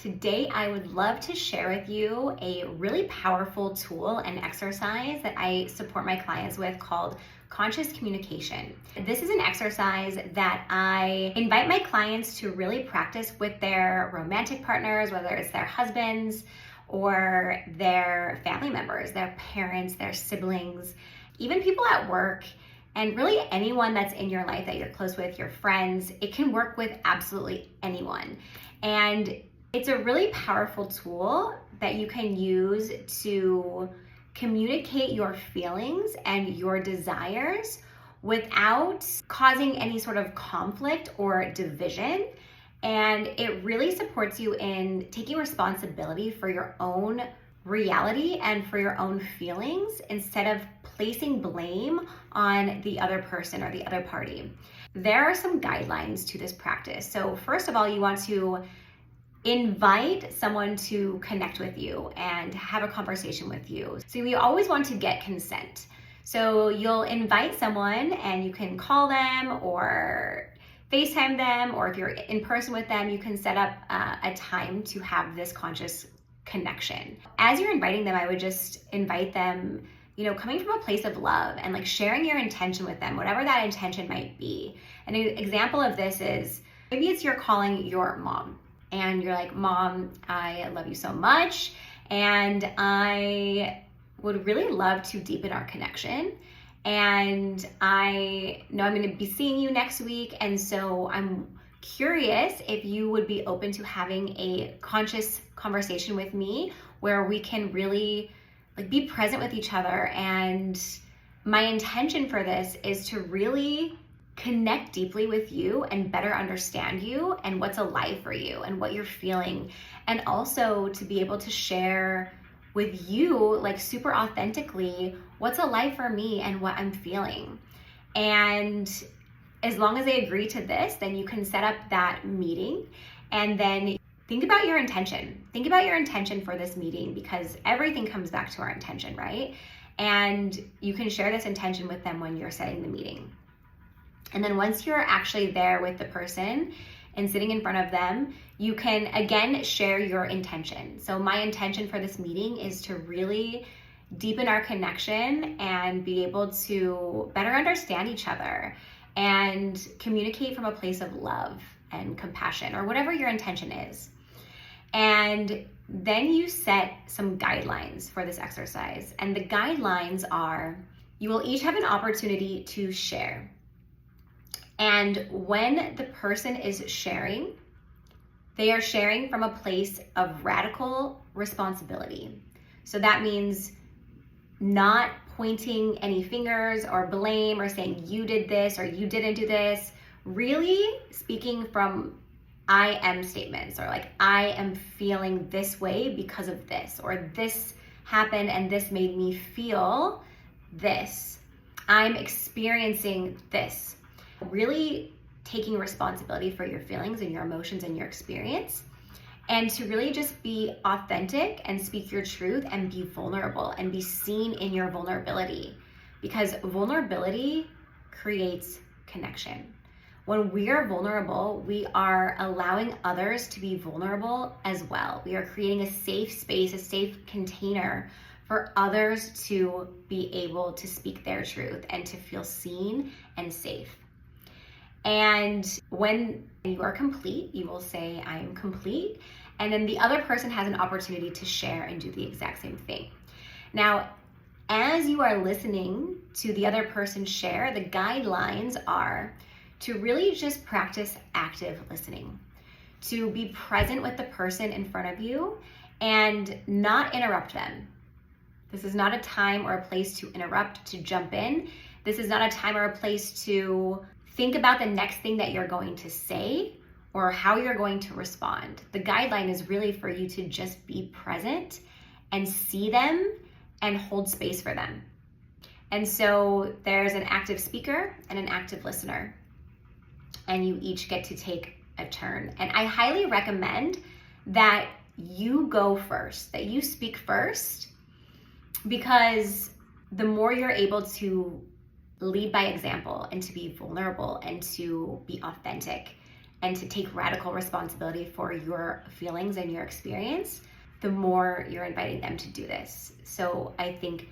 Today, I would love to share with you a really powerful tool and exercise that I support my clients with called conscious communication. This is an exercise that I invite my clients to really practice with their romantic partners, whether it's their husbands or their family members, their parents, their siblings, even people at work, and really anyone that's in your life that you're close with, your friends. It can work with absolutely anyone. And it's a really powerful tool that you can use to communicate your feelings and your desires without causing any sort of conflict or division. And it really supports you in taking responsibility for your own reality and for your own feelings instead of placing blame on the other person or the other party. There are some guidelines to this practice. So first of all, you want to invite someone to connect with you and have a conversation with you. So we always want to get consent. So you'll invite someone and you can call them or FaceTime them, or if you're in person with them, you can set up a time to have this conscious connection. As you're inviting them, I would just invite them, coming from a place of love and like sharing your intention with them, whatever that intention might be. An example of this is maybe it's you're calling your mom. And you're like, Mom, I love you so much, and I would really love to deepen our connection. And I know I'm going to be seeing you next week, and so I'm curious if you would be open to having a conscious conversation with me where we can really be present with each other. And my intention for this is to really connect deeply with you and better understand you and what's alive for you and what you're feeling, and also to be able to share with you super authentically what's alive for me and what I'm feeling. And as long as they agree to this, then you can set up that meeting, and then think about your intention. Think about your intention for this meeting, because everything comes back to our intention, right? And you can share this intention with them when you're setting the meeting. And then once you're actually there with the person and sitting in front of them, you can again share your intention. So my intention for this meeting is to really deepen our connection and be able to better understand each other and communicate from a place of love and compassion, or whatever your intention is. And then you set some guidelines for this exercise. And the guidelines are, you will each have an opportunity to share. And when the person is sharing, they are sharing from a place of radical responsibility. So that means not pointing any fingers or blame or saying you did this or you didn't do this. Really speaking from I am statements, or I am feeling this way because of this, or this happened and this made me feel this. I'm experiencing this. Really taking responsibility for your feelings and your emotions and your experience, and to really just be authentic and speak your truth and be vulnerable and be seen in your vulnerability, because vulnerability creates connection. When we are vulnerable, we are allowing others to be vulnerable as well. We are creating a safe space, a safe container for others to be able to speak their truth and to feel seen and safe. And when you are complete, you will say, I am complete. And then the other person has an opportunity to share and do the exact same thing. Now, as you are listening to the other person share, the guidelines are to really just practice active listening, to be present with the person in front of you and not interrupt them. This is not a time or a place to interrupt, to jump in. This is not a time or a place to think about the next thing that you're going to say or how you're going to respond. The guideline is really for you to just be present and see them and hold space for them. And so there's an active speaker and an active listener, and you each get to take a turn. And I highly recommend that you go first, that you speak first, because the more you're able to lead by example and to be vulnerable and to be authentic, and to take radical responsibility for your feelings and your experience, the more you're inviting them to do this. So I think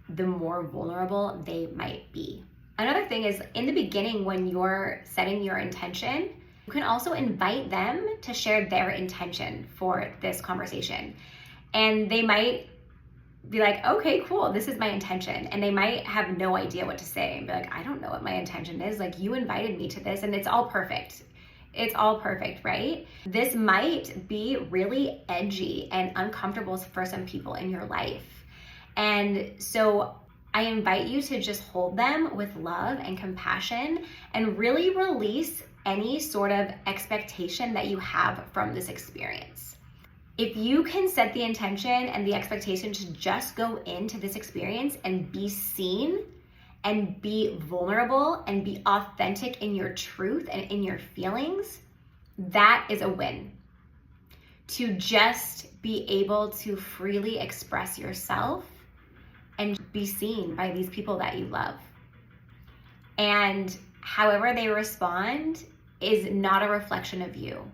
the more vulnerable they might be. Another thing is, in the beginning, when you're setting your intention, you can also invite them to share their intention for this conversation. And they might be like, okay, cool, this is my intention. And they might have no idea what to say and be like, I don't know what my intention is. Like, you invited me to this and it's all perfect. It's all perfect, right? This might be really edgy and uncomfortable for some people in your life. And so I invite you to just hold them with love and compassion and really release any sort of expectation that you have from this experience. If you can set the intention and the expectation to just go into this experience and be seen and be vulnerable and be authentic in your truth and in your feelings, that is a win. To just be able to freely express yourself and be seen by these people that you love. And however they respond is not a reflection of you.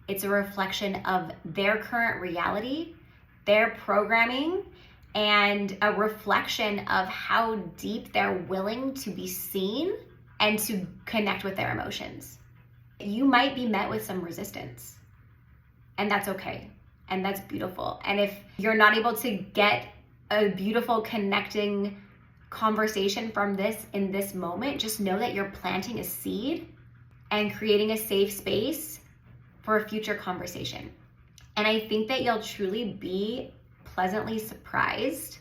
It's a reflection of their current reality, their programming, and a reflection of how deep they're willing to be seen and to connect with their emotions. You might be met with some resistance, and that's okay, and that's beautiful. And if you're not able to get a beautiful connecting conversation from this in this moment, just know that you're planting a seed and creating a safe space for a future conversation. And I think that you'll truly be pleasantly surprised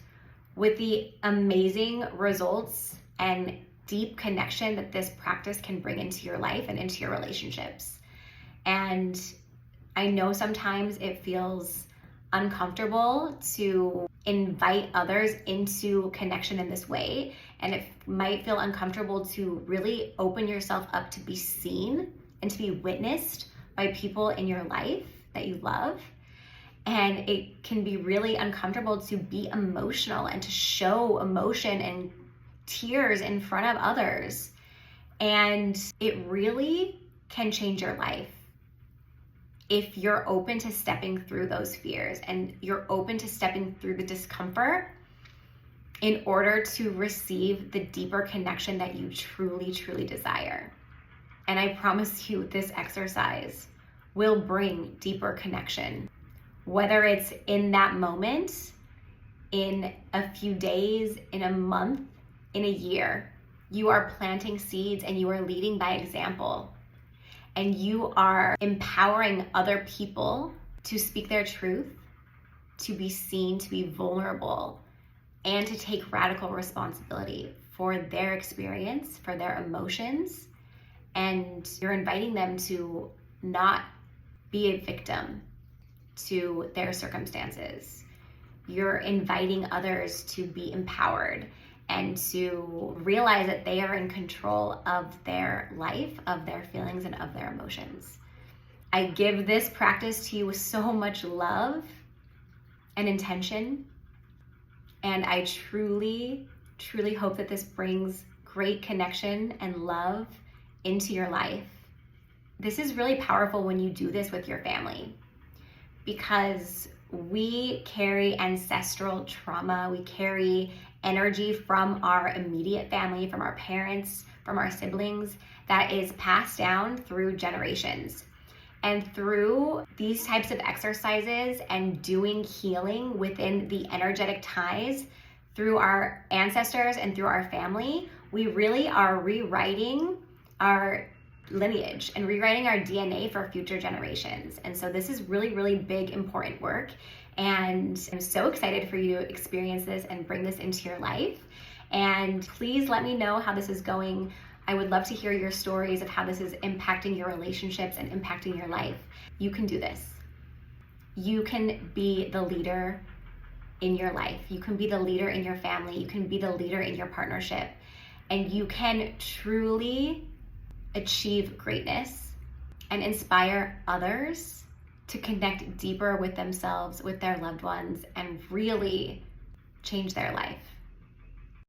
with the amazing results and deep connection that this practice can bring into your life and into your relationships. And I know sometimes it feels uncomfortable to invite others into connection in this way, and it might feel uncomfortable to really open yourself up to be seen and to be witnessed by people in your life that you love. And it can be really uncomfortable to be emotional and to show emotion and tears in front of others. And it really can change your life if you're open to stepping through those fears and you're open to stepping through the discomfort in order to receive the deeper connection that you truly, truly desire. And I promise you, this exercise will bring deeper connection. Whether it's in that moment, in a few days, in a month, in a year, you are planting seeds and you are leading by example. And you are empowering other people to speak their truth, to be seen, to be vulnerable, and to take radical responsibility for their experience, for their emotions. And you're inviting them to not be a victim to their circumstances. You're inviting others to be empowered and to realize that they are in control of their life, of their feelings, and of their emotions. I give this practice to you with so much love and intention, and I truly, truly hope that this brings great connection and love into your life. This is really powerful when you do this with your family, because we carry ancestral trauma, we carry energy from our immediate family, from our parents, from our siblings, that is passed down through generations. And through these types of exercises and doing healing within the energetic ties through our ancestors and through our family, we really are rewriting our lineage and rewriting our DNA for future generations. And so this is really, really big, important work. And I'm so excited for you to experience this and bring this into your life. And please let me know how this is going. I would love to hear your stories of how this is impacting your relationships and impacting your life. You can do this. You can be the leader in your life. You can be the leader in your family. You can be the leader in your partnership. And you can truly achieve greatness and inspire others to connect deeper with themselves, with their loved ones, and really change their life.